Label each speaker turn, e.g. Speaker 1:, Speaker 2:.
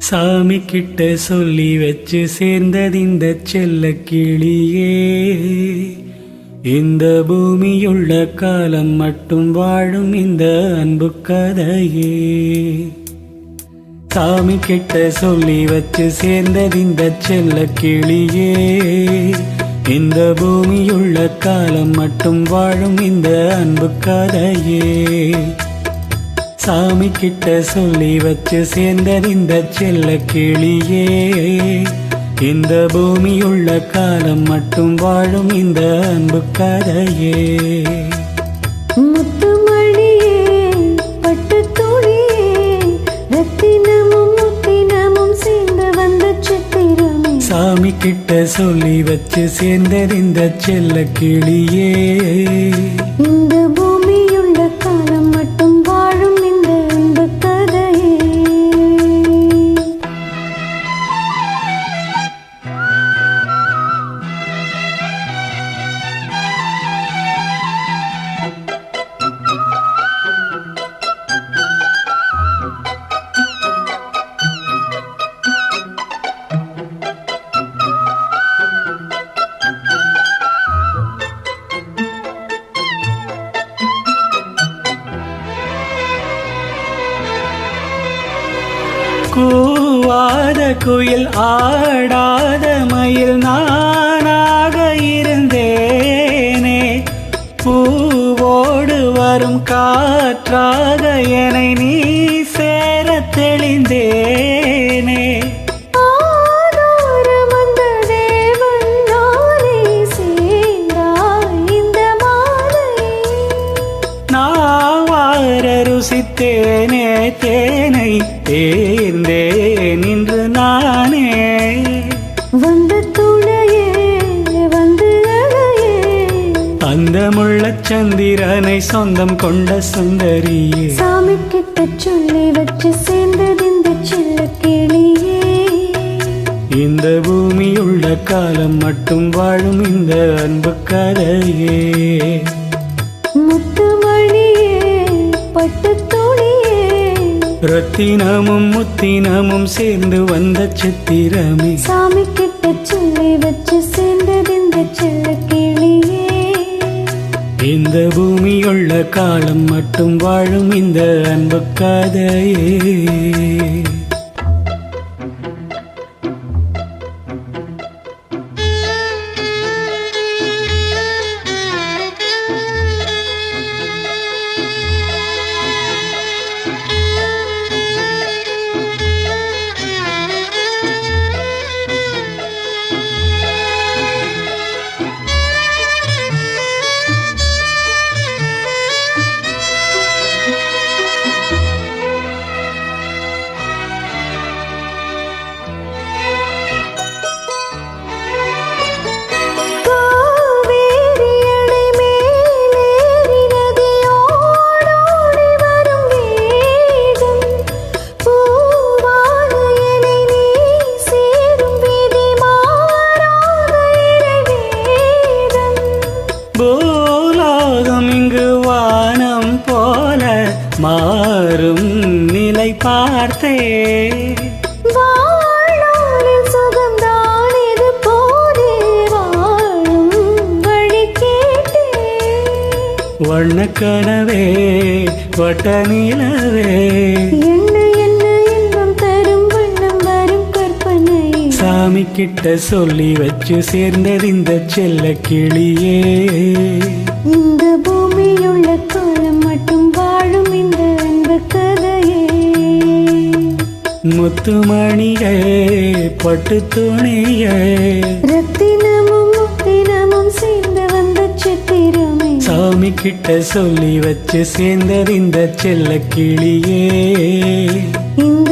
Speaker 1: சாமி கிட்ட சொல்லி வச்சு சேர்ந்தது இந்த செல்ல கிளியே. இந்த பூமியுள்ள காலம் மட்டும் வாழும் இந்த அன்பு கதையே. சாமி கிட்ட சொல்லி வச்சு சேர்ந்தது இந்த செல்ல கிளியே. இந்த பூமியுள்ள காலம் மட்டும் வாழும் இந்த அன்பு கதையே. சாமி கிட்ட சொல்லி வச்சு சேர்ந்தது இந்த செல்ல கிளியே. இந்த பூமியுள்ள காலம் மட்டும் வாழும் இந்த அன்பு கதையே.
Speaker 2: முத்துமணியே பட்டு துணியே ரத்தினமும் முத்தினமும் சேர்ந்து வந்த சித்திரமே.
Speaker 1: சாமி கிட்ட சொல்லி வச்சு சேர்ந்தது இந்த செல்ல கிளியே.
Speaker 2: இந்த பூமியுள்ள காலம் மட்டும் வாழும் இந்த அன்பு கதையே.
Speaker 1: கூவாத குயில் ஆடாத மயில் நானாக இருந்தேனே. பூவோடு வரும் காற்றாக என்னை நீ சேர தெளிந்தேனே. ருசித்தேனே தேனை தேர்ந்தேன் இன்று நானே.
Speaker 2: வந்த துணையே வந்து அழையே.
Speaker 1: அந்த முள்ளச்சந்திரனை சொந்தம் கொண்ட சுந்தரியே.
Speaker 2: சாமி கிட்ட சொல்லி வச்சு சேர்ந்தது இந்த செல்ல கிளியே.
Speaker 1: இந்த பூமியுள்ள காலம் மட்டும் வாழும் இந்த அன்பு கதையே.
Speaker 2: முத்துமணியே பட்டு துணியே
Speaker 1: ரத்தினமும் முத்தினமும் சேர்ந்து வந்த சித்திரமே.
Speaker 2: சாமி கிட்ட சொல்லி வச்சு சேர்ந்தது இந்த செல்ல கிளியே.
Speaker 1: இந்த பூமியுள்ள காலம் மட்டும் வாழும் இந்த அன்பு கதையே. மாறும் நிலை பார்த்தே
Speaker 2: வாழானில் சுகம்தான் இது போதே வாழும் வழி கேட்டே.
Speaker 1: வண்ணக்கனவே வட்ட நிலவே
Speaker 2: என்ன என்ன இன்பம் தரும் வண்ணம் வரும் கற்பனை.
Speaker 1: சாமி கிட்ட சொல்லி வச்சு சேர்ந்தது இந்த செல்ல கிளியே.
Speaker 2: இந்த பூமியுள்ள காலம் மட்டும் வாழும் இந்த அன்பு கதையே.
Speaker 1: முத்துமணியே பட்டு துணியே
Speaker 2: ரத்தினமும் முத்தினமும் சேர்ந்து வந்த சித்திரமே.
Speaker 1: சாமி கிட்ட சொல்லி வச்சு சேர்ந்தது இந்த செல்ல கிளியே.
Speaker 2: இந்த